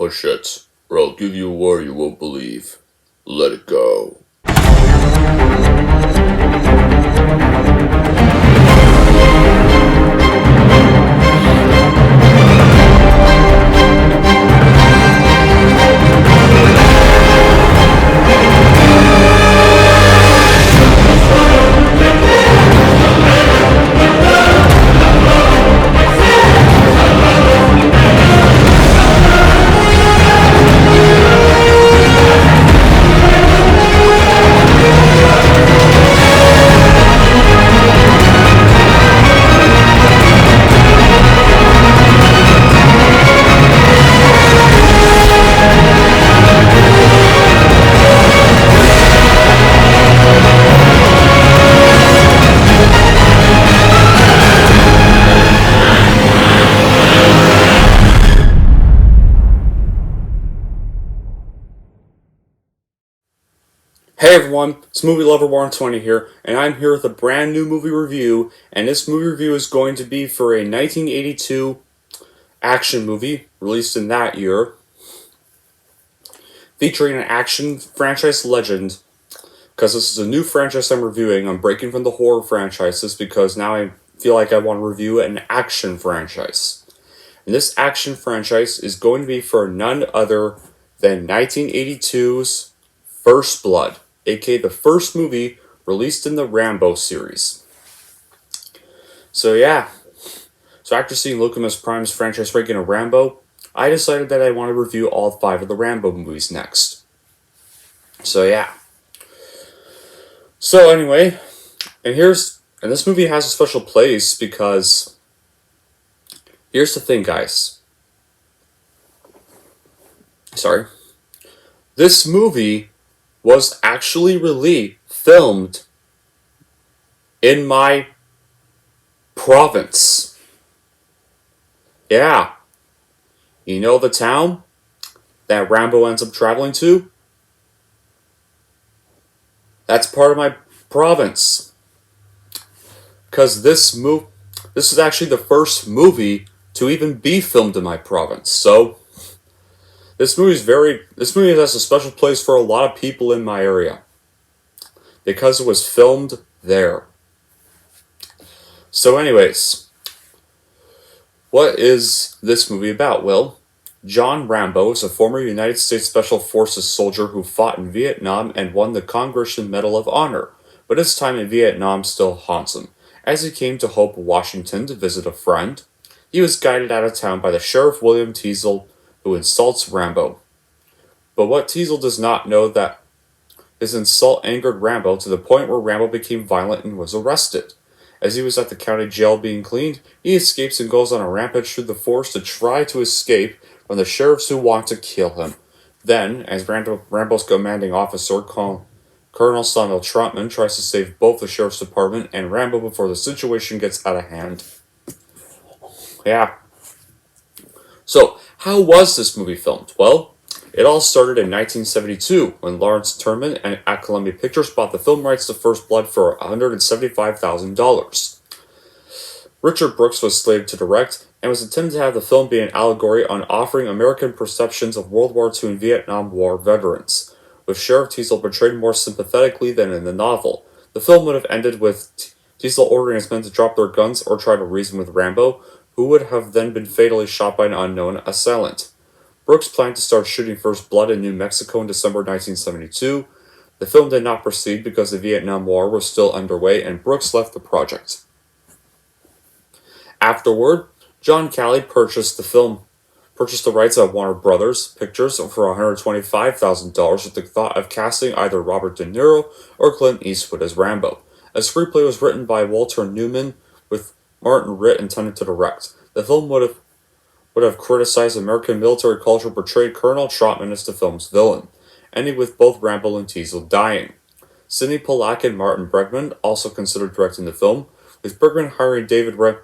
push it, or I'll give you a war you won't believe. Let it go. Hey everyone, it's Movie Lover 120 here, and I'm here with a brand new movie review, and this movie review is going to be for a 1982 action movie released in that year, featuring an action franchise legend. Because this is a new franchise I'm reviewing, I'm breaking from the horror franchises because now I feel like I want to review an action franchise. And this action franchise is going to be for none other than 1982's First Blood, aka the first movie released in the RAMBO series. So yeah, after seeing Optimus Prime's franchise ranking of RAMBO, I decided that I want to review all 5 of the RAMBO movies next. So yeah. So anyway, and this movie has a special place because here's the thing, guys. Sorry. This movie was actually filmed in my province. Yeah. You know the town that Rambo ends up traveling to? That's part of my province. Because this is actually the first movie to even be filmed in my province. So This movie has a special place for a lot of people in my area because it was filmed there. So anyways, what is this movie about? Well, John Rambo is a former United States Special Forces soldier who fought in Vietnam and won the Congressional Medal of Honor, but his time in Vietnam still haunts him. As he came to Hope, Washington to visit a friend, he was guided out of town by the Sheriff William Teasle, who insults Rambo. But what Teasle does not know that his insult angered Rambo to the point where Rambo became violent and was arrested. As he was at the county jail being cleaned, he escapes and goes on a rampage through the forest to try to escape from the sheriffs who want to kill him. Then, as Rambo's commanding officer, Colonel Samuel Trotman, tries to save both the sheriff's department and Rambo before the situation gets out of hand. Yeah. So, how was this movie filmed? Well, it all started in 1972 when Lawrence Turman at Columbia Pictures bought the film rights to First Blood for $175,000. Richard Brooks was slated to direct and was intended to have the film be an allegory on offering American perceptions of World War II and Vietnam War veterans, with Sheriff Teasle portrayed more sympathetically than in the novel. The film would have ended with Teasle ordering his men to drop their guns or try to reason with Rambo, who would have then been fatally shot by an unknown assailant. Brooks planned to start shooting First Blood in New Mexico in December 1972. The film did not proceed because the Vietnam War was still underway and Brooks left the project. Afterward, John Calley purchased the rights of Warner Brothers Pictures for $125,000 with the thought of casting either Robert De Niro or Clint Eastwood as Rambo. A screenplay was written by Walter Newman with Martin Ritt intended to direct. The film would have criticized American military culture, portrayed Colonel Trotman as the film's villain, ending with both Rambo and Teasle dying. Sidney Pollack and Martin Bregman also considered directing the film, with Bregman hiring David Ray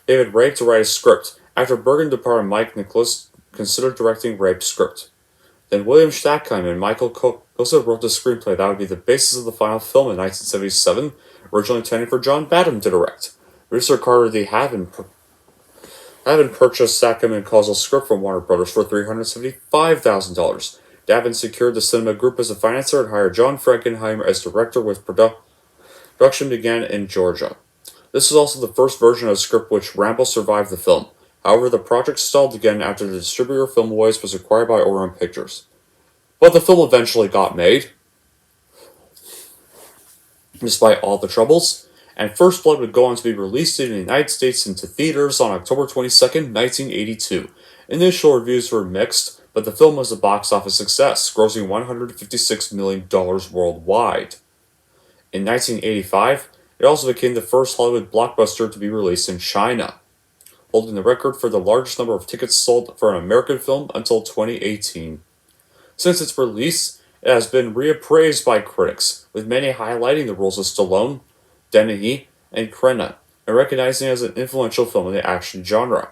to write a script. After Bergen departed, Mike Nicholas considered directing Ray's script. Then William Stackheim and Michael Kosa wrote the screenplay that would be the basis of the final film in 1977, originally intended for John Badham to direct. Producer Carter D. Havin Davin purchased Sackham and Causel's script from Warner Brothers for $375,000. Davin secured the cinema group as a financier and hired John Frankenheimer as director with production began in Georgia. This is also the first version of the script which Rambo survived the film. However, the project stalled again after the distributor Filmways was acquired by Orion Pictures. But the film eventually got made, despite all the troubles, and First Blood would go on to be released in the United States into theaters on October 22nd, 1982. Initial reviews were mixed, but the film was a box office success, grossing $156 million worldwide. In 1985, it also became the first Hollywood blockbuster to be released in China, holding the record for the largest number of tickets sold for an American film until 2018. Since its release, it has been reappraised by critics, with many highlighting the roles of Stallone, Dennehy, and Crenna, and recognizing it as an influential film in the action genre.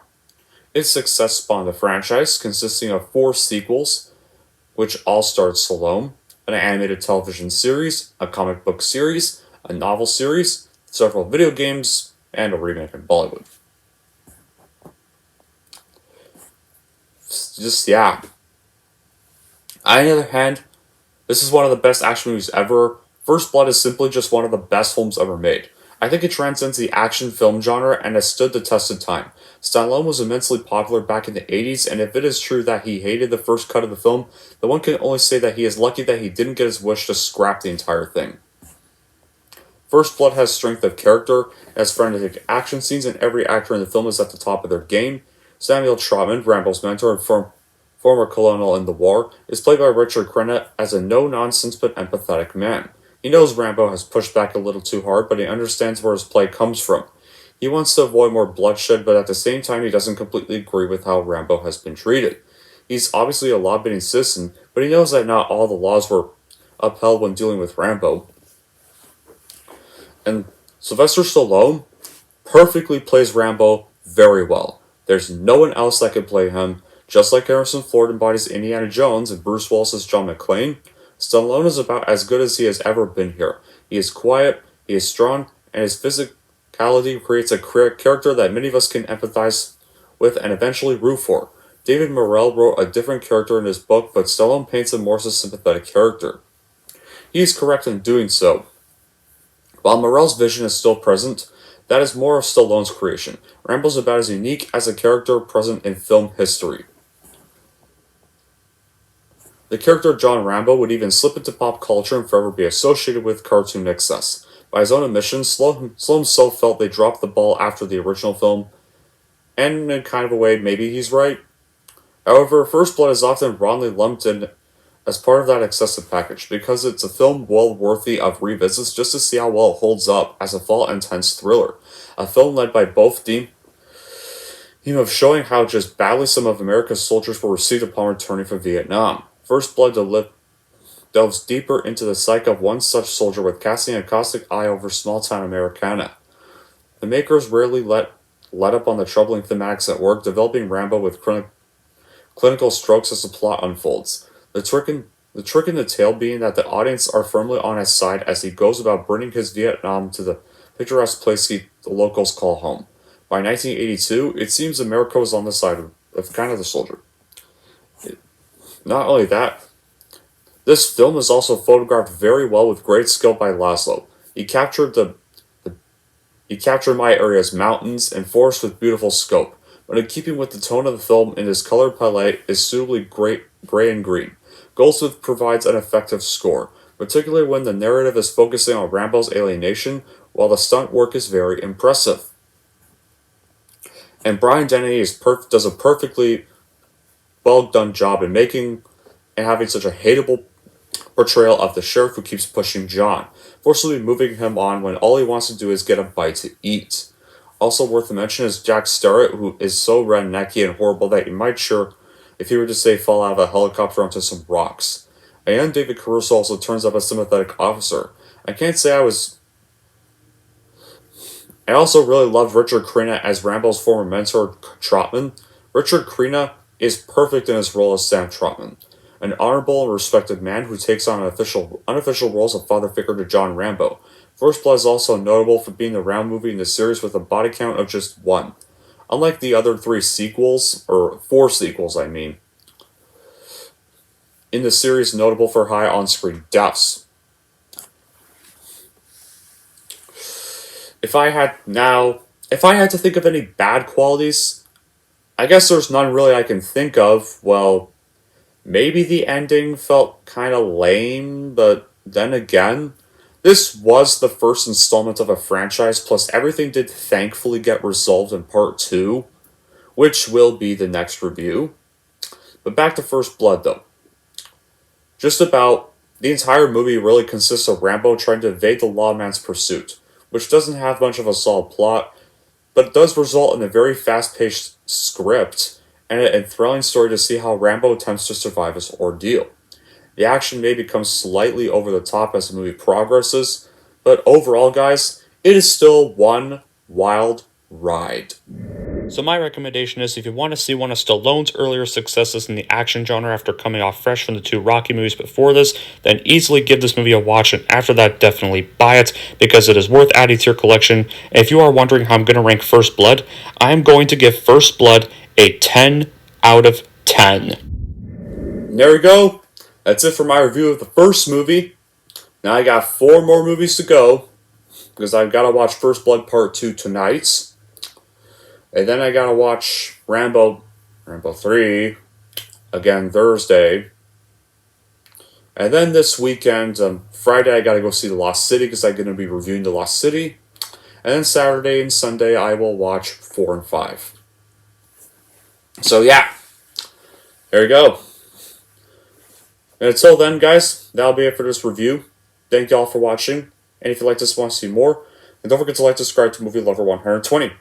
Its success spawned a franchise consisting of 4 sequels, which all starred Stallone, an animated television series, a comic book series, a novel series, several video games, and a remake in Bollywood. Yeah. On the other hand, this is one of the best action movies ever. First Blood is simply just one of the best films ever made. I think it transcends the action film genre and has stood the test of time. Stallone was immensely popular back in the 80s, and if it is true that he hated the first cut of the film, then one can only say that he is lucky that he didn't get his wish to scrap the entire thing. First Blood has strength of character, has frenetic action scenes, and every actor in the film is at the top of their game. Samuel Trotman, Rambo's mentor and former colonel in the war, is played by Richard Crenna as a no-nonsense but empathetic man. He knows Rambo has pushed back a little too hard, but he understands where his play comes from. He wants to avoid more bloodshed, but at the same time he doesn't completely agree with how Rambo has been treated. He's obviously a law-abiding citizen, but he knows that not all the laws were upheld when dealing with Rambo. And Sylvester Stallone perfectly plays Rambo very well. There's no one else that can play him. Just like Harrison Ford embodies Indiana Jones and Bruce Willis as John McClane, Stallone is about as good as he has ever been here. He is quiet, he is strong, and his physicality creates a character that many of us can empathize with and eventually root for. David Morrell wrote a different character in his book, but Stallone paints him more as a sympathetic character. He is correct in doing so. While Morrell's vision is still present, that is more of Stallone's creation. Rambo's about as unique as a character present in film history. The character of John Rambo would even slip into pop culture and forever be associated with cartoon excess. By his own admission, Stallone himself felt they dropped the ball after the original film, and in kind of a way, maybe he's right. However, First Blood is often wrongly lumped in as part of that excessive package, because it's a film well worthy of revisits just to see how well it holds up as a fall-intense thriller. A film led by both theme of showing how just badly some of America's soldiers were received upon returning from Vietnam. First Blood delves deeper into the psyche of one such soldier with casting a caustic eye over small-town Americana. The makers rarely let up on the troubling thematics at work, developing Rambo with clinical strokes as the plot unfolds. The trick in the tale being that the audience are firmly on his side as he goes about bringing his Vietnam to the picturesque place the locals call home. By 1982, it seems America was on the side of kind of the soldier. Not only that, this film is also photographed very well with great skill by Laszlo. He captured my area's mountains and forests with beautiful scope, but in keeping with the tone of the film in his color palette is suitably gray and green. Goldsmith provides an effective score, particularly when the narrative is focusing on Rambo's alienation, while the stunt work is very impressive. And Brian Dennehy does a perfectly well done job in making and having such a hateable portrayal of the sheriff who keeps pushing John, forcibly moving him on when all he wants to do is get a bite to eat. Also worth a mention is Jack Starrett, who is so rednecky and horrible that you might sure, if he were to say fall out of a helicopter onto some rocks. A young David Caruso also turns up a sympathetic officer. I can't say I also really loved Richard Crenna as Rambo's former mentor, Trotman. Richard Crenna is perfect in his role as Sam Trotman, an honorable and respected man who takes on unofficial roles of father figure to John Rambo. First Blood is also notable for being the round movie in the series with a body count of just 1. Unlike the other 3 sequels, or 4 sequels, I mean, in the series notable for high on-screen deaths. If I had to think of any bad qualities, I guess there's none really I can think of. Well, maybe the ending felt kind of lame, but then again, this was the first installment of a franchise, plus everything did thankfully get resolved in part 2, which will be the next review. But back to First Blood, though. Just about the entire movie really consists of Rambo trying to evade the lawman's pursuit, which doesn't have much of a solid plot, but it does result in a very fast-paced script and an enthralling story to see how Rambo attempts to survive his ordeal. The action may become slightly over the top as the movie progresses, but overall, guys, it is still one wild ride. So my recommendation is, if you want to see one of Stallone's earlier successes in the action genre after coming off fresh from the 2 Rocky movies before this, then easily give this movie a watch, and after that definitely buy it, because it is worth adding to your collection. And if you are wondering how I'm going to rank First Blood, I am going to give First Blood a 10 out of 10. And there we go. That's it for my review of the first movie. Now I got 4 more movies to go, because I've got to watch First Blood Part 2 tonight. And then I gotta watch Rambo 3 again Thursday. And then this weekend, Friday, I gotta go see The Lost City because I'm gonna be reviewing The Lost City. And then Saturday and Sunday, I will watch 4 and 5. So yeah, there you go. And until then, guys, that'll be it for this review. Thank y'all for watching. And if you like this and want to see more, then don't forget to like and subscribe to Movie Lover 120.